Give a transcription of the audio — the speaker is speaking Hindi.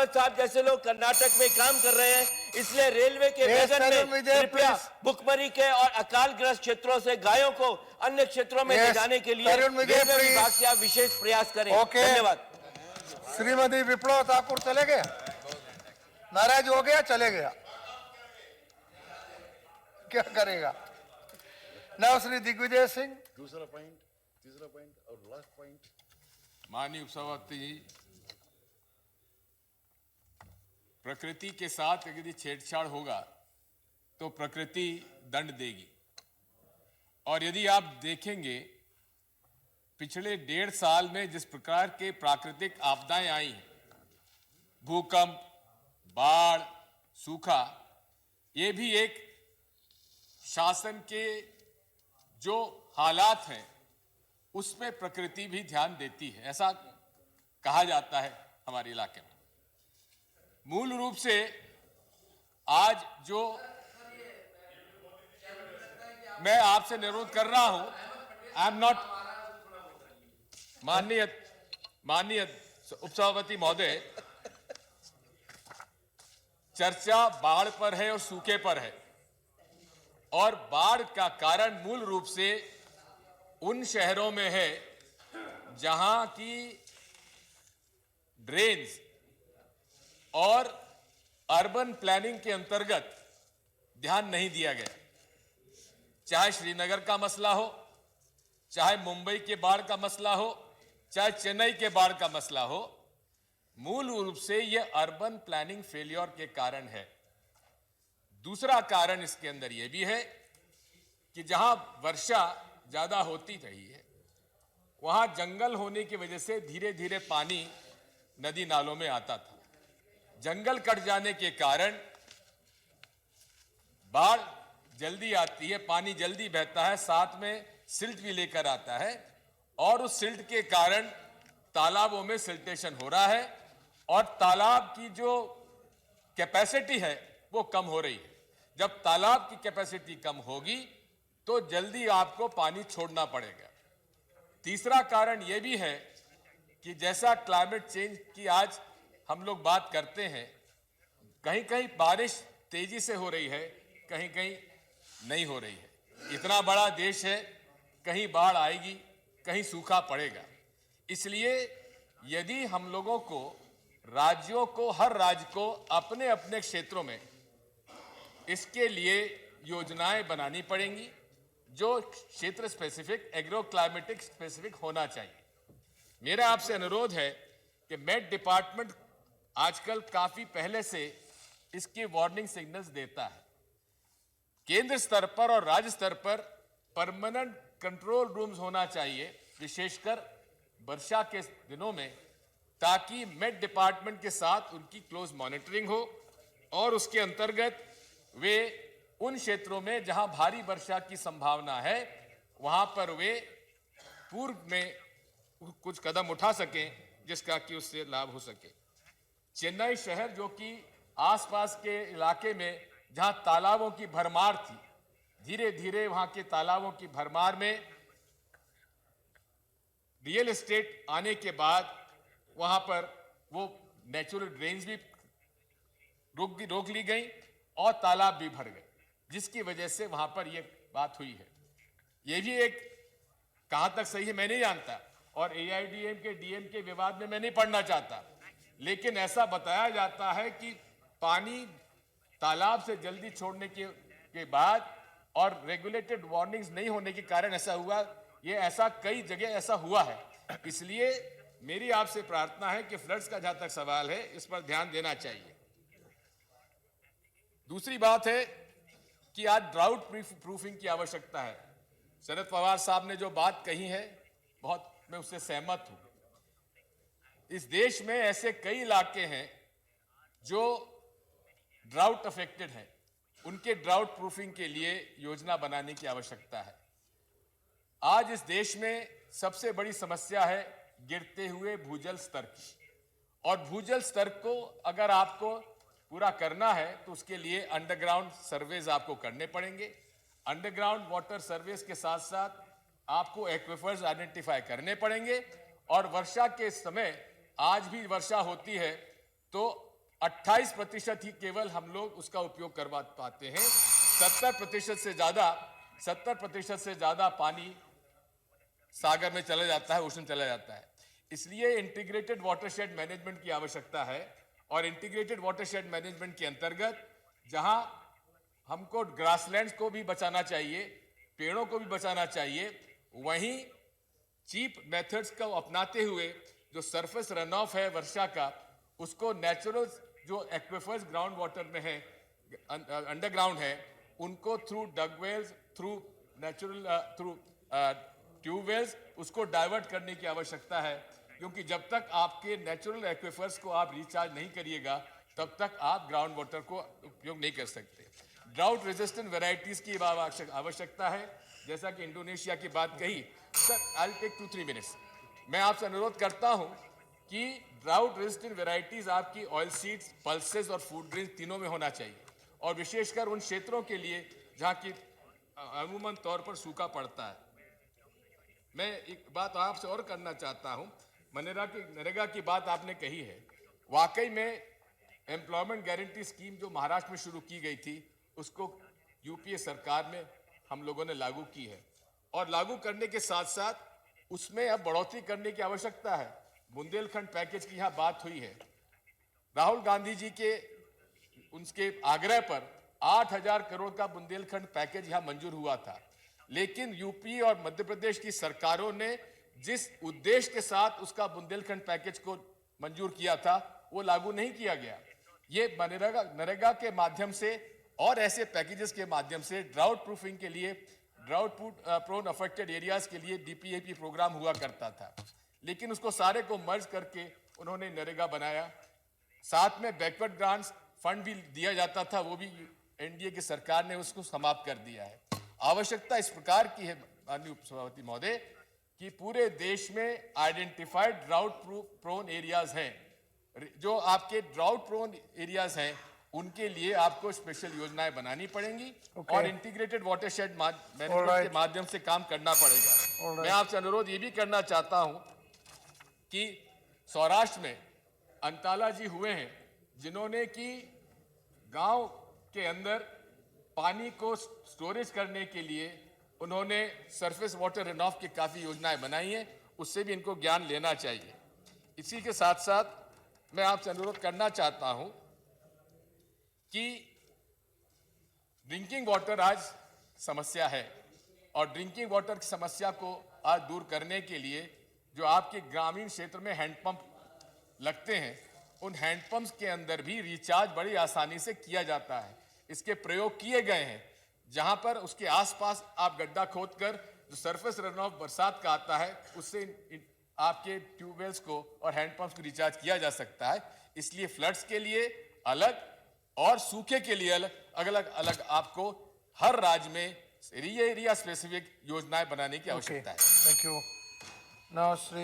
कामत साहब जैसे लोग कर्नाटक में काम कर रहे हैं, इसलिए रेलवे के वैगन में कृपया भुखमरी के और अकालग्रस्त क्षेत्रों से गायों को अन्य क्षेत्रों में ले जाने के लिए रेलवे विभाग से आप विशेष प्रयास करें। धन्यवाद। श्रीमती विप्लव ठाकुर चले गए, नाराज हो गया, चले गया, क्या करेगा। नाउ श्री दिग्विजय सिंह। तीसरा पॉइंट और लास्ट पॉइंट। माननीय उपसभापति जी, प्रकृति के साथ यदि छेड़छाड़ होगा तो प्रकृति दंड देगी। और यदि आप देखेंगे पिछले 1.5 साल में जिस प्रकार के प्राकृतिक आपदाएं आई हैं, भूकंप, बाढ़, सूखा, ये भी एक शासन के जो हालात हैं उसमें प्रकृति भी ध्यान देती है, ऐसा कहा जाता है हमारे इलाके में। मूल रूप से आज जो मैं आपसे अनुरोध कर रहा हूं, आई एम नॉट, माननीय उपसभापति महोदय, चर्चा बाढ़ पर है और सूखे पर है, और बाढ़ का कारण मूल रूप से उन शहरों में है जहां की ड्रेन्स और अर्बन प्लानिंग के अंतर्गत ध्यान नहीं दिया गया। चाहे श्रीनगर का मसला हो, चाहे मुंबई के बाढ़ का मसला हो, चाहे चेन्नई के बाढ़ का मसला हो, मूल रूप से यह अर्बन प्लानिंग फेलियर के कारण है। दूसरा कारण इसके अंदर यह भी है कि जहां वर्षा ज्यादा होती रही है वहां जंगल होने की वजह से धीरे धीरे पानी नदी नालों में आता था। जंगल कट जाने के कारण बाढ़ जल्दी आती है, पानी जल्दी बहता है, साथ में सिल्ट भी लेकर आता है, और उस सिल्ट के कारण तालाबों में सिल्टेशन हो रहा है और तालाब की जो कैपेसिटी है वो कम हो रही है। जब तालाब की कैपेसिटी कम होगी तो जल्दी आपको पानी छोड़ना पड़ेगा। तीसरा कारण यह भी है कि जैसा क्लाइमेट चेंज की आज हम लोग बात करते हैं, कहीं कहीं बारिश तेजी से हो रही है, कहीं कहीं नहीं हो रही है। इतना बड़ा देश है, कहीं बाढ़ आएगी, कहीं सूखा पड़ेगा। इसलिए यदि हम लोगों को, राज्यों को, हर राज्य को अपने अपने क्षेत्रों में इसके लिए योजनाएं बनानी पड़ेंगी जो क्षेत्र स्पेसिफिक, एग्रो क्लाइमेटिक स्पेसिफिक होना चाहिए। मेरा आपसे अनुरोध है कि मेट डिपार्टमेंट आजकल काफी पहले से इसकी वार्निंग सिग्नल्स देता है। केंद्र स्तर पर और राज्य स्तर पर परमानेंट कंट्रोल रूम्स होना चाहिए, विशेषकर वर्षा के दिनों में, ताकि मेट डिपार्टमेंट के साथ उनकी क्लोज मॉनिटरिंग हो और उसके अंतर्गत वे उन क्षेत्रों में जहां भारी वर्षा की संभावना है वहां पर वे पूर्व में कुछ कदम उठा सकें जिसका कि उससे लाभ हो सके। चेन्नई शहर जो कि आसपास के इलाके में जहां तालाबों की भरमार थी, धीरे धीरे वहां के तालाबों की भरमार में रियल एस्टेट आने के बाद वहां पर वो नेचुरल ड्रेन्स भी रोक ली गई और तालाब भी भर गए, जिसकी वजह से वहां पर यह बात हुई है। यह भी एक कहां तक सही है मैं नहीं जानता, और एआईडीएम के डीएम के विवाद में मैं नहीं पढ़ना चाहता, लेकिन ऐसा बताया जाता है कि पानी तालाब से जल्दी छोड़ने के बाद और रेगुलेटेड वार्निंग्स नहीं होने के कारण ऐसा हुआ। ये ऐसा कई जगह ऐसा हुआ है। इसलिए मेरी आपसे प्रार्थना है कि फ्लड्स का जहां तक सवाल है इस पर ध्यान देना चाहिए। दूसरी बात है कि आज ड्राउट प्रूफिंग की आवश्यकता है। शरद पवार साहब ने जो बात कही है बहुत मैं उससे सहमत हूं। इस देश में ऐसे कई इलाके हैं जो ड्राउट अफेक्टेड हैं, उनके ड्राउट प्रूफिंग के लिए योजना बनाने की आवश्यकता है। आज इस देश में सबसे बड़ी समस्या है गिरते हुए भूजल स्तर की, और भूजल स्तर को अगर आपको पूरा करना है तो उसके लिए अंडरग्राउंड सर्वेज आपको करने पड़ेंगे। अंडरग्राउंड वाटर सर्वेज के साथ साथ आपको एक्विफर्स आइडेंटिफाई करने पड़ेंगे, और वर्षा के समय आज भी वर्षा होती है तो 28% ही केवल हम लोग उसका उपयोग करवा पाते हैं। 70% से ज्यादा पानी सागर में चला जाता है, ओशन चला जाता है। इसलिए इंटीग्रेटेड वाटरशेड मैनेजमेंट की आवश्यकता है और इंटीग्रेटेड वाटरशेड मैनेजमेंट के अंतर्गत जहां हमको ग्रासलैंड्स को भी बचाना चाहिए, पेड़ों को भी बचाना चाहिए, वहीं चीप मेथड्स को अपनाते हुए जो सरफेस रन ऑफ है वर्षा का, उसको नेचुरल जो एक्विफर्स ग्राउंड वाटर में है, अंडरग्राउंड है, उनको थ्रू डगवेल्स, थ्रू ट्यूबवेल्स उसको डाइवर्ट करने की आवश्यकता है। क्योंकि जब तक आपके नेचुरल एक्विफर्स को आप रिचार्ज नहीं करिएगा तब तक आप ग्राउंड वाटर को उपयोग नहीं कर सकते। ड्राउट रेजिस्टेंट वेराइटीज की आवश्यकता है, जैसा कि इंडोनेशिया की बात कही। Sir, I will take 2-3 minutes. मैं आपसे अनुरोध करता हूं कि ड्राउट रेजिस्टेंट वेराइटीज आपकी ऑयल सीड्स, पल्सेस और फूड ग्रेन तीनों में होना चाहिए, और विशेषकर उन क्षेत्रों के लिए जहां की अमूमन तौर पर सूखा पड़ता है। मैं एक बात आपसे और करना चाहता हूं, नरेगा की बात आपने कही है, वाकई में एम्प्लॉयमेंट गारंटी स्कीम जो महाराष्ट्र में शुरू की गई थी उसको यूपीए सरकार में हम लोगों ने लागू की है, और लागू करने के साथ साथ उसमें अब बढ़ोतरी करने की आवश्यकता है। बुंदेलखंड पैकेज की यहाँ बात हुई है। राहुल गांधी जी के उनके आग्रह पर 8,000 करोड़ का बुंदेलखंड पैकेज यहाँ मंजूर हुआ था, लेकिन यूपी और मध्य प्रदेश की सरकारों ने जिस उद्देश्य के साथ उसका बुंदेलखंड पैकेज को मंजूर किया था वो लागू नहीं किया गया। ये नरेगा के माध्यम से और ऐसे पैकेजेस के माध्यम से ड्राउट प्रूफिंग के लिए, ड्राउट प्रोन अफेक्टेड एरियाज के लिए डीपीएपी प्रोग्राम हुआ करता था, लेकिन उसको सारे को मर्ज करके उन्होंने नरेगा बनाया। साथ में बैकवर्ड ग्रांट्स फंड भी दिया जाता था, वो भी एनडीए की सरकार ने उसको समाप्त कर दिया है। आवश्यकता इस प्रकार की है माननीय उपसभापति महोदय कि पूरे देश में आइडेंटिफाइड ड्राउट प्रोन एरियाज हैं, जो आपके ड्राउट प्रोन एरियाज हैं उनके लिए आपको स्पेशल योजनाएं बनानी पड़ेंगी और इंटीग्रेटेड वाटरशेड मैनेजमेंट के माध्यम से काम करना पड़ेगा। मैं आपसे अनुरोध ये भी करना चाहता हूं कि सौराष्ट्र में अंताला जी हुए हैं जिन्होंने कि गांव के अंदर पानी को स्टोरेज करने के लिए उन्होंने सरफेस वाटर रन ऑफ की काफी योजनाएं बनाई हैं, उससे भी इनको ज्ञान लेना चाहिए। इसी के साथ साथ मैं आपसे अनुरोध करना चाहता हूं कि ड्रिंकिंग वाटर आज समस्या है, और ड्रिंकिंग वाटर की समस्या को आज दूर करने के लिए जो आपके ग्रामीण क्षेत्र में हैंडपंप लगते हैं, उन हैंडपंप्स के अंदर भी रिचार्ज बड़ी आसानी से किया जाता है। इसके प्रयोग किए गए हैं, जहां पर उसके आसपास आप गड्ढा खोदकर जो सरफेस रन ऑफ बरसात का आता है उससे आपके ट्यूबवेल्स को और हैंडपंप्स को रिचार्ज किया जा सकता है। इसलिए फ्लड्स के लिए अलग और सूखे के लिए अलग अलग आपको हर राज्य में एरिया स्पेसिफिक योजनाएं बनाने की आवश्यकता है। Thank you. नाउ श्री